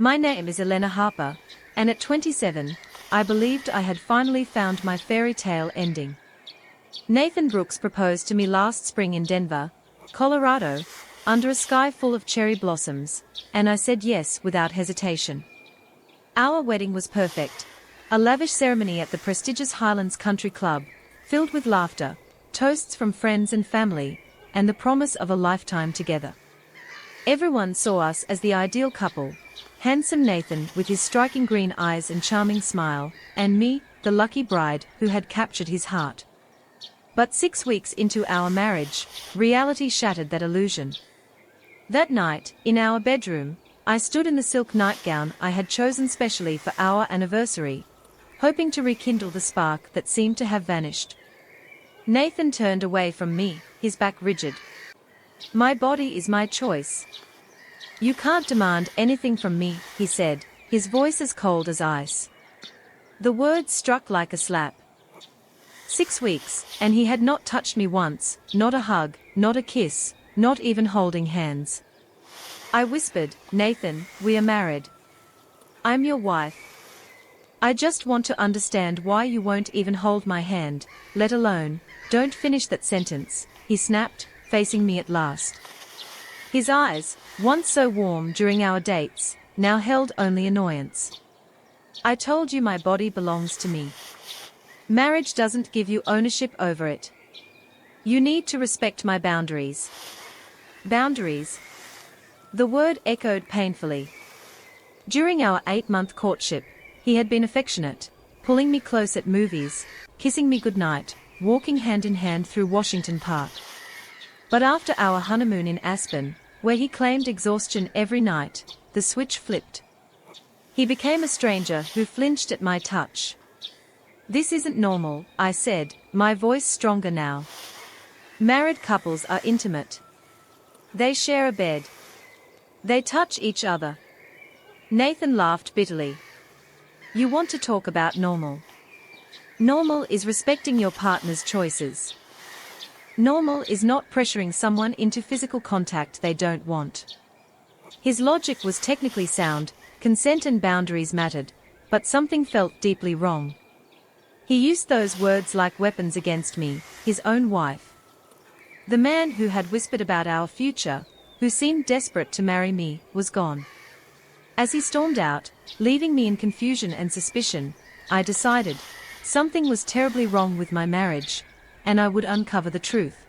My name is Elena Harper, and at 27, I believed I had finally found my fairy tale ending. Nathan Brooks proposed to me last spring in Denver, Colorado, under a sky full of cherry blossoms, and I said yes without hesitation. Our wedding was perfect, a lavish ceremony at the prestigious Highlands Country Club, filled with laughter, toasts from friends and family, and the promise of a lifetime together. Everyone saw us as the ideal couple, handsome Nathan with his striking green eyes and charming smile, and me, the lucky bride who had captured his heart. But 6 weeks into our marriage, reality shattered that illusion. That night, in our bedroom, I stood in the silk nightgown I had chosen specially for our anniversary, hoping to rekindle the spark that seemed to have vanished. Nathan turned away from me, his back rigid. "My body is my choice. You can't demand anything from me," he said, his voice as cold as ice. The words struck like a slap. 6 weeks, and he had not touched me once, not a hug, not a kiss, not even holding hands. I whispered, "Nathan, we are married. I'm your wife. I just want to understand why you won't even hold my hand, let alone..." "Don't finish that sentence," he snapped, facing me at last. His eyes, once so warm during our dates, now held only annoyance. "I told you my body belongs to me. Marriage doesn't give you ownership over it. You need to respect my boundaries." Boundaries? The word echoed painfully. During our 8-month courtship, he had been affectionate, pulling me close at movies, kissing me goodnight, walking hand in hand through Washington Park. But after our honeymoon in Aspen, where he claimed exhaustion every night, the switch flipped. He became a stranger who flinched at my touch. "This isn't normal," I said, my voice stronger now. "Married couples are intimate. They share a bed. They touch each other." Nathan laughed bitterly. "You want to talk about normal? Normal is respecting your partner's choices. Normal is not pressuring someone into physical contact they don't want." His logic was technically sound, consent and boundaries mattered, but something felt deeply wrong. He used those words like weapons against me, his own wife. The man who had whispered about our future, who seemed desperate to marry me, was gone. As he stormed out, leaving me in confusion and suspicion, I decided something was terribly wrong with my marriage, and I would uncover the truth.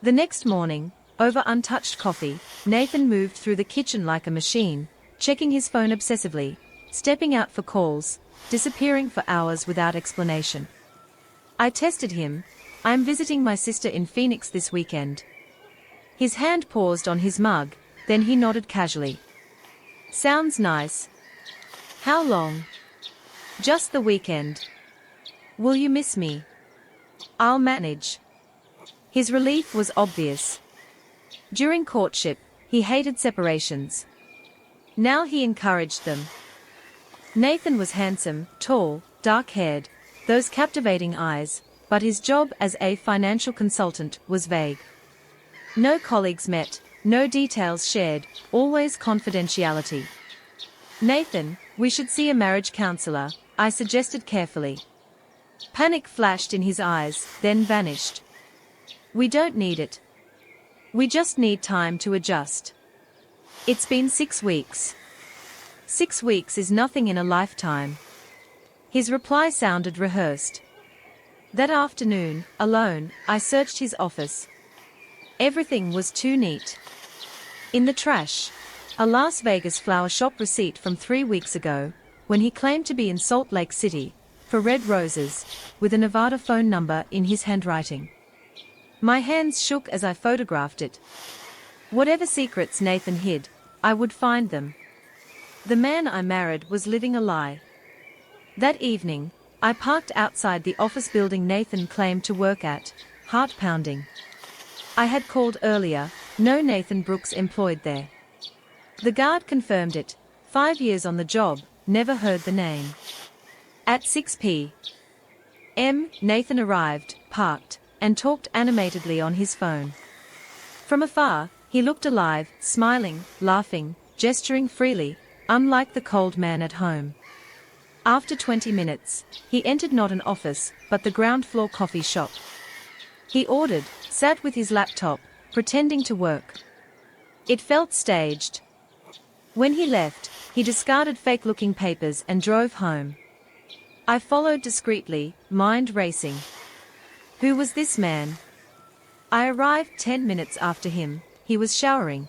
The next morning, over untouched coffee, Nathan moved through the kitchen like a machine, checking his phone obsessively, stepping out for calls, disappearing for hours without explanation. I tested him. "I'm visiting my sister in Phoenix this weekend." His hand paused on his mug, then he nodded casually. "Sounds nice. How long?" "Just the weekend." "Will you miss me?" "I'll manage." His relief was obvious. During courtship, he hated separations. Now he encouraged them. Nathan was handsome, tall, dark-haired, those captivating eyes, but his job as a financial consultant was vague. No colleagues met, no details shared, always confidentiality. "Nathan, we should see a marriage counselor," I suggested carefully. Panic flashed in his eyes, then vanished. "We don't need it. We just need time to adjust. It's been 6 weeks. 6 weeks is nothing in a lifetime." His reply sounded rehearsed. That afternoon, alone, I searched his office. Everything was too neat. In the trash, a Las Vegas flower shop receipt from 3 weeks ago, when he claimed to be in Salt Lake City, for red roses, with a Nevada phone number in his handwriting. My hands shook as I photographed it. Whatever secrets Nathan hid, I would find them. The man I married was living a lie. That evening, I parked outside the office building Nathan claimed to work at, heart pounding. I had called earlier, no Nathan Brooks employed there. The guard confirmed it, 5 years on the job, never heard the name. At 6 p.m., Nathan arrived, parked, and talked animatedly on his phone. From afar, he looked alive, smiling, laughing, gesturing freely, unlike the cold man at home. After 20 minutes, he entered not an office, but the ground floor coffee shop. He ordered, sat with his laptop, pretending to work. It felt staged. When he left, he discarded fake-looking papers and drove home. I followed discreetly, mind racing. Who was this man? I arrived 10 minutes after him. He was showering.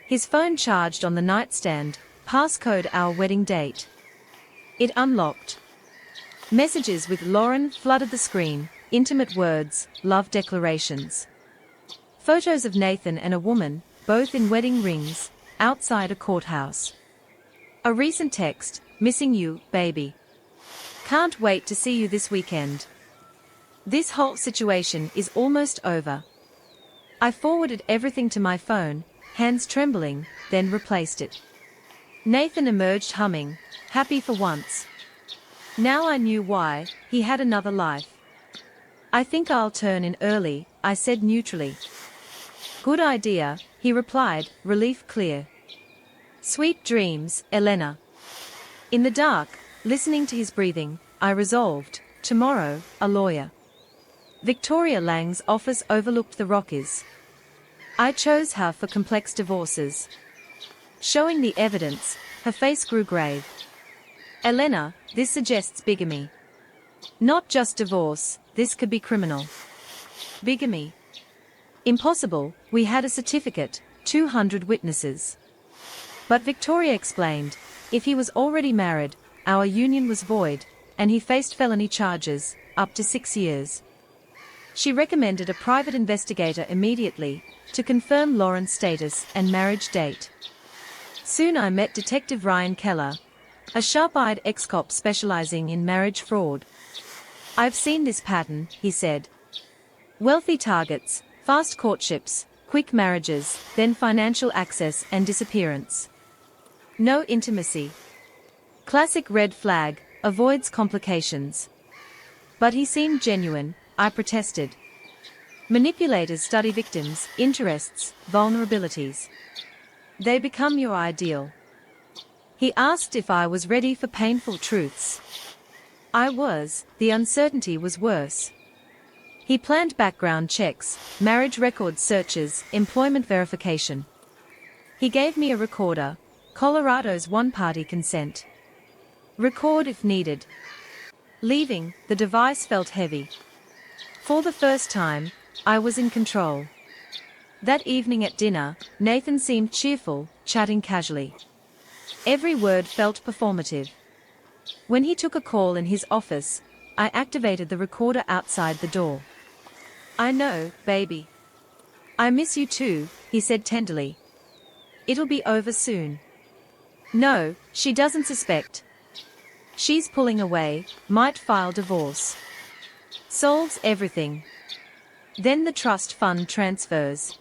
His phone charged on the nightstand, passcode our wedding date. It unlocked. Messages with Lauren flooded the screen, intimate words, love declarations. Photos of Nathan and a woman, both in wedding rings, outside a courthouse. A recent text, missing you, baby. Can't wait to see you this weekend. This whole situation is almost over. I forwarded everything to my phone, hands trembling, then replaced it. Nathan emerged humming, happy for once. Now I knew why, he had another life. I think I'll turn in early, I said neutrally. Good idea, he replied, relief clear. Sweet dreams, Elena. In the dark, listening to his breathing, I resolved, tomorrow, a lawyer. Victoria Lang's office overlooked the Rockies. I chose her for complex divorces. Showing the evidence, her face grew grave. Elena, this suggests bigamy. Not just divorce, this could be criminal. Bigamy. Impossible, we had a certificate, 200 witnesses. But Victoria explained, if he was already married, our union was void, and he faced felony charges, up to 6 years. She recommended a private investigator immediately, to confirm Lauren's status and marriage date. Soon I met Detective Ryan Keller, a sharp-eyed ex-cop specializing in marriage fraud. I've seen this pattern, he said. Wealthy targets, fast courtships, quick marriages, then financial access and disappearance. No intimacy. Classic red flag, avoids complications. But he seemed genuine, I protested. Manipulators study victims, interests, vulnerabilities. They become your ideal. He asked if I was ready for painful truths. I was, the uncertainty was worse. He planned background checks, marriage record searches, employment verification. He gave me a recorder, Colorado's one-party consent. Record if needed. Leaving, the device felt heavy. For the first time, I was in control. That evening at dinner, Nathan seemed cheerful, chatting casually. Every word felt performative. When he took a call in his office, I activated the recorder outside the door. I know, baby. I miss you too, he said tenderly. It'll be over soon. No, she doesn't suspect. She's pulling away, might file divorce. Solves everything. Then the trust fund transfers.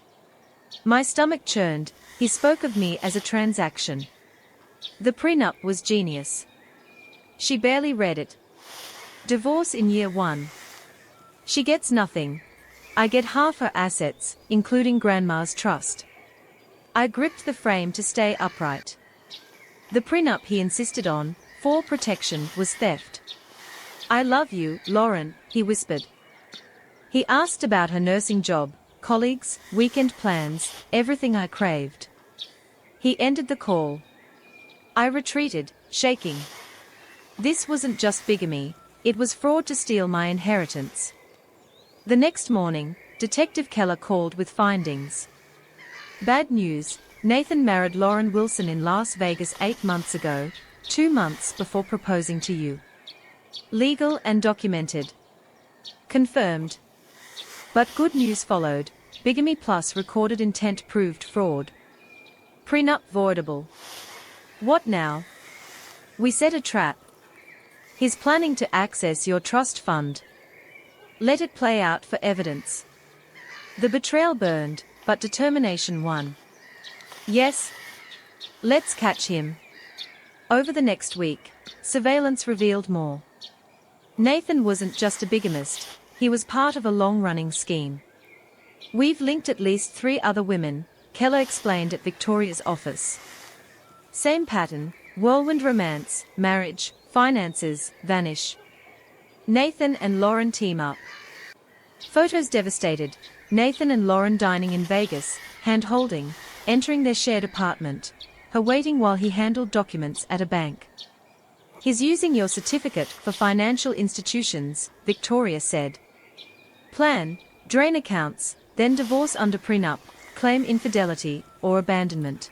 My stomach churned, he spoke of me as a transaction. The prenup was genius. She barely read it. Divorce in year 1. She gets nothing. I get half her assets, including Grandma's trust. I gripped the frame to stay upright. The prenup he insisted on, for protection, was theft. I love you, Lauren, he whispered. He asked about her nursing job, colleagues, weekend plans, everything I craved. He ended the call. I retreated, shaking. This wasn't just bigamy, it was fraud to steal my inheritance. The next morning, Detective Keller called with findings. Bad news, Nathan married Lauren Wilson in Las Vegas 8 months ago, 2 months before proposing to you. Legal and documented. Confirmed. But good news followed, Bigamy plus recorded intent proved fraud. Prenup voidable. What now? We set a trap. He's planning to access your trust fund. Let it play out for evidence. The betrayal burned, but determination won. Yes. Let's catch him. Over the next week, surveillance revealed more. Nathan wasn't just a bigamist, he was part of a long-running scheme. We've linked at least 3 other women, Keller explained at Victoria's office. Same pattern, whirlwind romance, marriage, finances, vanish. Nathan and Lauren team up. Photos devastated. Nathan and Lauren dining in Vegas, hand-holding, entering their shared apartment. Her waiting while he handled documents at a bank. He's using your certificate for financial institutions, Victoria said. Plan, drain accounts, then divorce under prenup, claim infidelity or abandonment.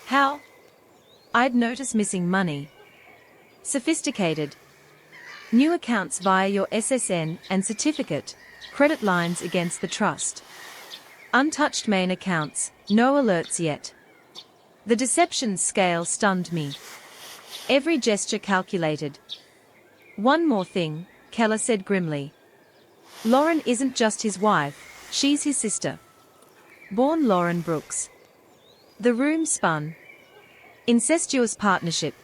How? I'd notice missing money. Sophisticated. New accounts via your SSN and certificate, credit lines against the trust. Untouched main accounts, no alerts yet. The deception's scale stunned me. Every gesture calculated. One more thing, Keller said grimly. Lauren isn't just his wife, she's his sister. Born Lauren Brooks. The room spun. Incestuous partnership.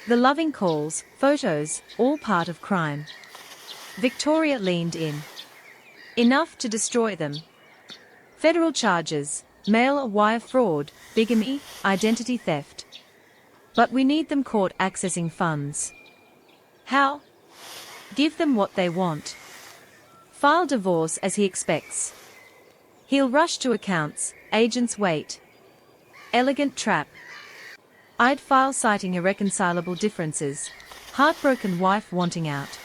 The loving calls, photos, all part of crime. Victoria leaned in. Enough to destroy them. Federal charges, mail or wire fraud, bigamy, identity theft. But we need them caught accessing funds. How? Give them what they want. File divorce as he expects. He'll rush to accounts, agents wait. Elegant trap. I'd file citing irreconcilable differences. Heartbroken wife wanting out.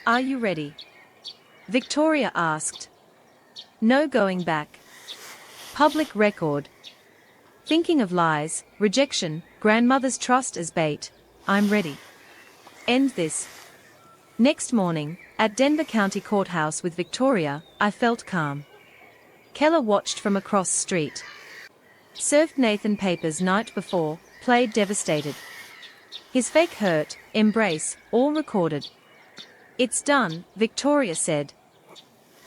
Are you ready? Victoria asked. No going back. Public record. Thinking of lies, rejection, grandmother's trust as bait. I'm ready. End this. Next morning, at Denver County Courthouse with Victoria, I felt calm. Keller watched from across street. Served Nathan papers night before, played devastated. His fake hurt, embrace, all recorded. It's done, Victoria said.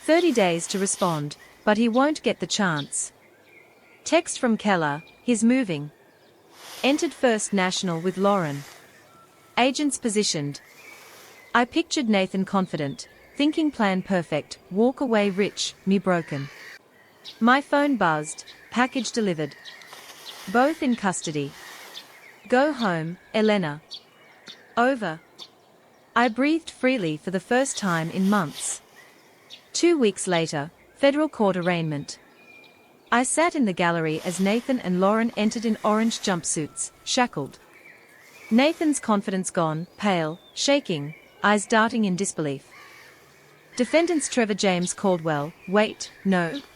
30 days to respond, but he won't get the chance. Text from Keller, he's moving. Entered First National with Lauren. Agents positioned. I pictured Nathan confident, thinking plan perfect, walk away rich, me broken. My phone buzzed, package delivered. Both in custody. Go home, Elena. Over. I breathed freely for the first time in months. 2 weeks later, federal court arraignment. I sat in the gallery as Nathan and Lauren entered in orange jumpsuits, shackled. Nathan's confidence gone, pale, shaking, eyes darting in disbelief. Defendants Trevor James Caldwell,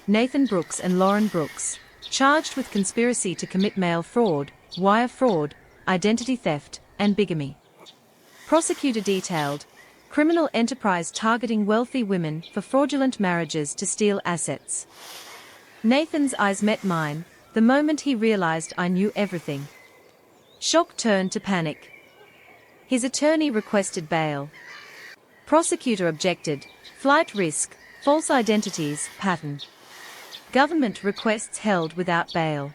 Nathan Brooks and Lauren Brooks, charged with conspiracy to commit mail fraud, wire fraud, identity theft, and bigamy. Prosecutor detailed, criminal enterprise targeting wealthy women for fraudulent marriages to steal assets. Nathan's eyes met mine, the moment he realized I knew everything. Shock turned to panic. His attorney requested bail. Prosecutor objected, flight risk, false identities, pattern. Government requests held without bail.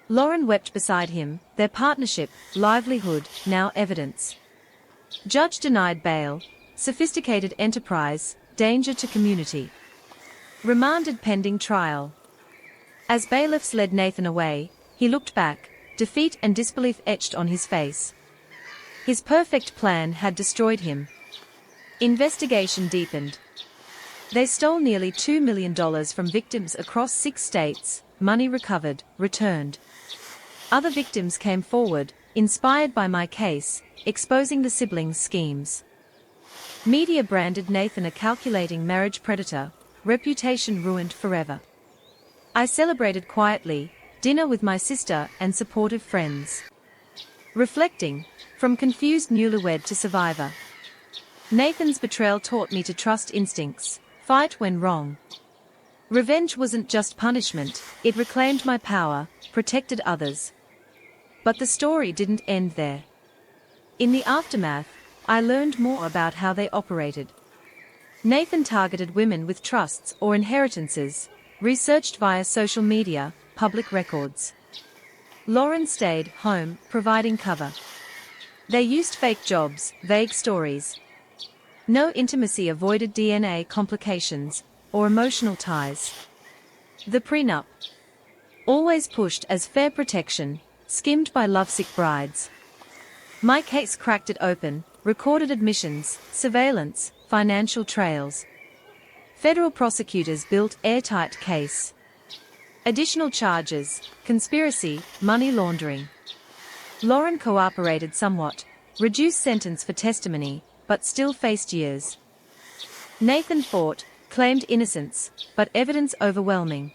Lauren wept beside him, their partnership, livelihood, now evidence. Judge denied bail, sophisticated enterprise, danger to community. Remanded pending trial. As bailiffs led Nathan away, he looked back, defeat and disbelief etched on his face. His perfect plan had destroyed him. Investigation deepened. They stole nearly $2 million from victims across 6 states, money recovered, returned. Other victims came forward, inspired by my case, exposing the siblings' schemes. Media branded Nathan a calculating marriage predator, reputation ruined forever. I celebrated quietly, dinner with my sister and supportive friends. Reflecting, from confused newlywed to survivor. Nathan's betrayal taught me to trust instincts, fight when wrong. Revenge wasn't just punishment, it reclaimed my power, protected others. But the story didn't end there. In the aftermath, I learned more about how they operated. Nathan targeted women with trusts or inheritances, researched via social media, public records. Lauren stayed home, providing cover. They used fake jobs, vague stories. No intimacy, avoided DNA complications or emotional ties. The prenup, always pushed as fair protection, skimmed by lovesick brides. My case cracked it open, recorded admissions, surveillance, financial trails. Federal prosecutors built airtight case. Additional charges, conspiracy, money laundering. Lauren cooperated somewhat, reduced sentence for testimony, but still faced years. Nathan fought, claimed innocence, but evidence overwhelming.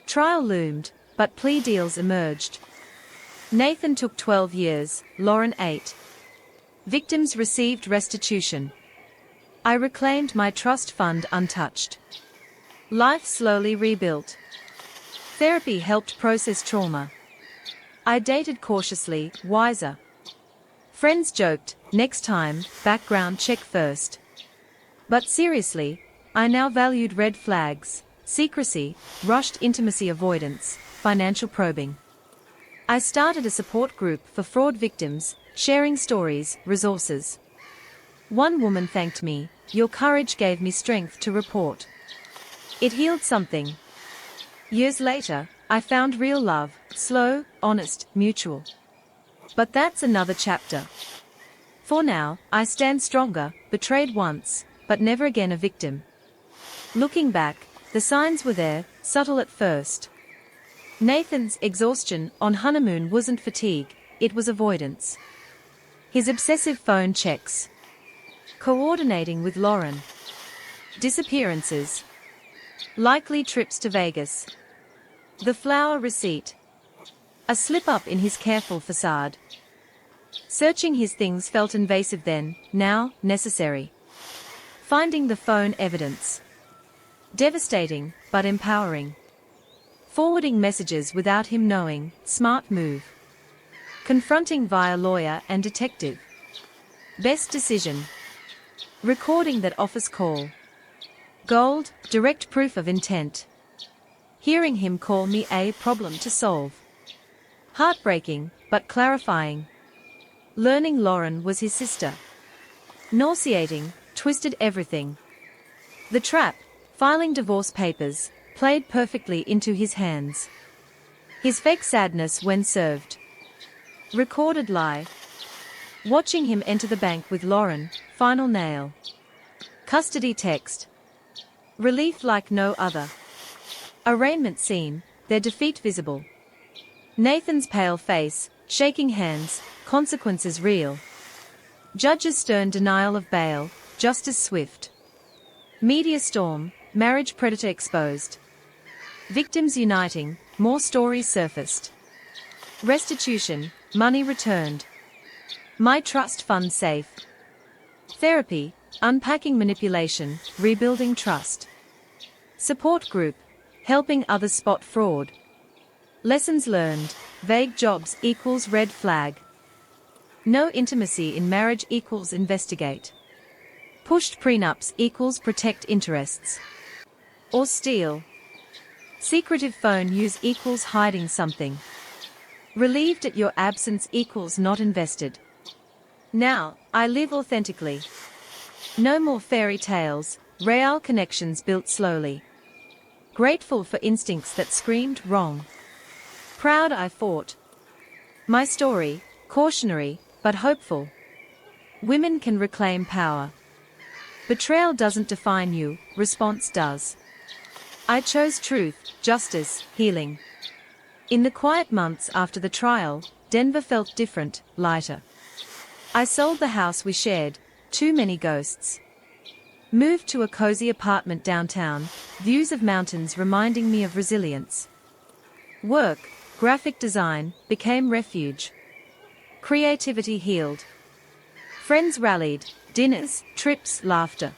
Trial loomed, but plea deals emerged. Nathan took 12 years, Lauren 8. Victims received restitution. I reclaimed my trust fund untouched. Life slowly rebuilt. Therapy helped process trauma. I dated cautiously, wiser. Friends joked, next time, background check first. But seriously, I now valued red flags, secrecy, rushed intimacy avoidance, financial probing. I started a support group for fraud victims, sharing stories, resources. One woman thanked me, "Your courage gave me strength to report." It healed something. Years later, I found real love, slow, honest, mutual. But that's another chapter. For now, I stand stronger, betrayed once, but never again a victim. Looking back, the signs were there, subtle at first. Nathan's exhaustion on honeymoon wasn't fatigue, it was avoidance. His obsessive phone checks. Coordinating with Lauren. Disappearances. Likely trips to Vegas. The flower receipt. A slip-up in his careful facade. Searching his things felt invasive then, now, necessary. Finding the phone evidence. Devastating, but empowering. Forwarding messages without him knowing, smart move. Confronting via lawyer and detective. Best decision. Recording that office call. Gold, direct proof of intent. Hearing him call me a problem to solve. Heartbreaking, but clarifying. Learning Lauren was his sister. Nauseating, twisted everything. The trap, filing divorce papers, played perfectly into his hands. His fake sadness when served. Recorded lie. Watching him enter the bank with Lauren, final nail. Custody text. Relief like no other. Arraignment scene, their defeat visible. Nathan's pale face, shaking hands, consequences real. Judge's stern denial of bail, justice swift. Media storm, marriage predator exposed. Victims uniting, more stories surfaced. Restitution, money returned. My trust fund safe. Therapy, unpacking manipulation, rebuilding trust. Support group, helping others spot fraud. Lessons learned, vague jobs equals red flag. No intimacy in marriage equals investigate. Pushed prenups equals protect interests. Or steal. Secretive phone use equals hiding something. Relieved at your absence equals not invested. Now, I live authentically. No more fairy tales, real connections built slowly. Grateful for instincts that screamed wrong. Proud I fought. My story, cautionary, but hopeful. Women can reclaim power. Betrayal doesn't define you, response does. I chose truth, justice, healing. In the quiet months after the trial, Denver felt different, lighter. I sold the house we shared, too many ghosts. Moved to a cozy apartment downtown, views of mountains reminding me of resilience. Work, graphic design, became refuge. Creativity healed. Friends rallied, dinners, trips, laughter.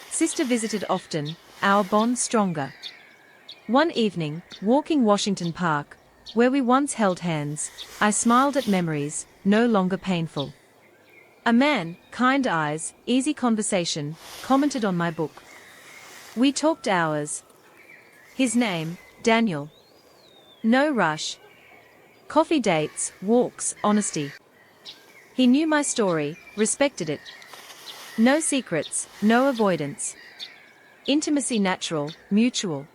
Sister visited often, our bond stronger. One evening, walking Washington Park, where we once held hands, I smiled at memories, no longer painful. A man, kind eyes, easy conversation, commented on my book. We talked hours. His name, Daniel. No rush. Coffee dates, walks, honesty. He knew my story, respected it. No secrets, no avoidance. Intimacy natural, mutual.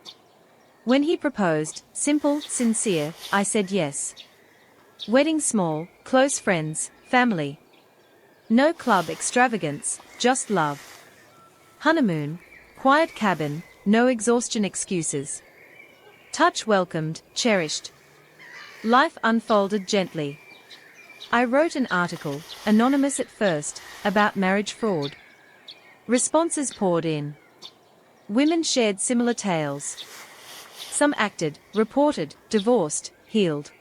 When he proposed, simple, sincere, I said yes. Wedding small, close friends, family. No club extravagance, just love. Honeymoon, quiet cabin, no exhaustion excuses. Touch welcomed, cherished. Life unfolded gently. I wrote an article, anonymous at first, about marriage fraud. Responses poured in. Women shared similar tales. Some acted, reported, divorced, healed.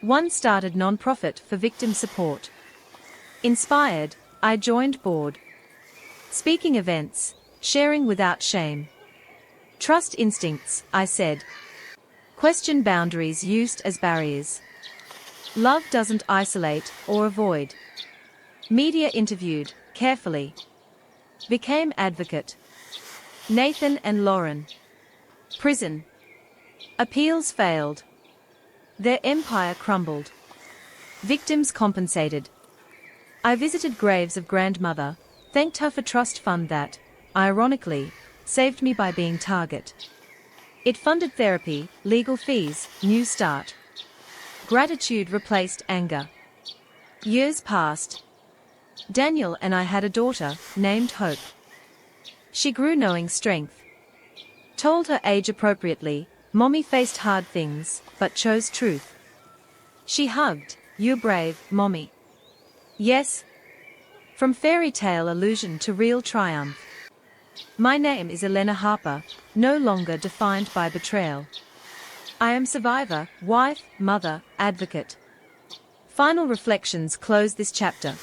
One started non-profit for victim support. Inspired, I joined board. Speaking events, sharing without shame. Trust instincts, I said. Question boundaries used as barriers. Love doesn't isolate or avoid. Media interviewed, carefully. Became advocate. Nathan and Lauren. Prison. Appeals failed. Their empire crumbled. Victims compensated. I visited graves of grandmother, thanked her for trust fund that, ironically, saved me by being target. It funded therapy, legal fees, new start. Gratitude replaced anger. Years passed. Daniel and I had a daughter, named Hope. She grew knowing strength. Told her age appropriately, Mommy faced hard things, but chose truth. She hugged, "You're brave, Mommy." Yes. From fairy tale illusion to real triumph. My name is Elena Harper, no longer defined by betrayal. I am survivor, wife, mother, advocate. Final reflections close this chapter.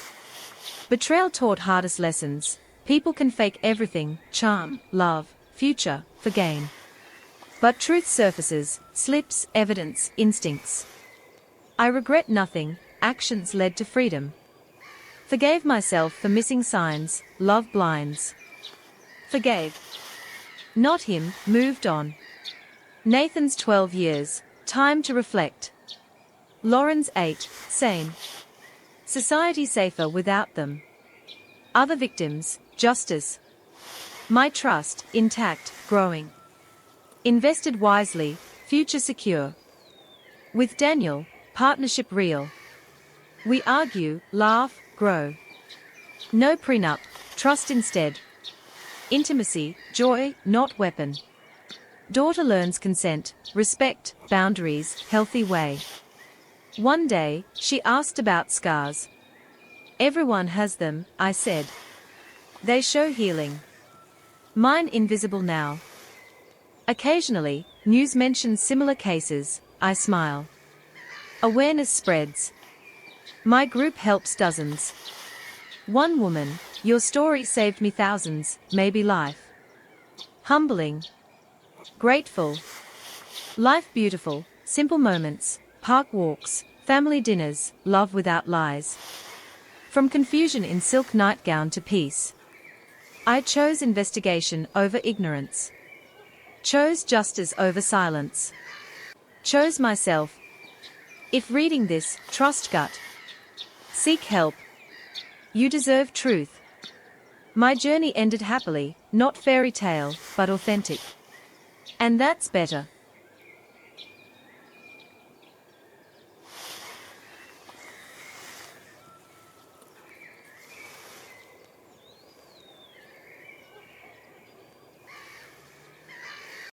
Betrayal taught hardest lessons. People can fake everything, charm, love, future, for gain. But truth surfaces, slips, evidence, instincts. I regret nothing, actions led to freedom. Forgave myself for missing signs, love blinds. Forgave. Not him, moved on. Nathan's 12 years, time to reflect. Lauren's 8, sane. Society safer without them. Other victims, justice. My trust, intact, growing. Invested wisely, future secure. With Daniel, partnership real. We argue, laugh, grow. No prenup, trust instead. Intimacy, joy, not weapon. Daughter learns consent, respect, boundaries, healthy way. One day, she asked about scars. Everyone has them, I said. They show healing. Mine invisible now. Occasionally, news mentions similar cases, I smile. Awareness spreads. My group helps dozens. One woman, your story saved me thousands, maybe life. Humbling. Grateful. Life beautiful, simple moments, park walks, family dinners, love without lies. From confusion in silk nightgown to peace. I chose investigation over ignorance. Chose justice over silence. Chose myself. If reading this, trust gut. Seek help. You deserve truth. My journey ended happily, not fairy tale, but authentic. And that's better.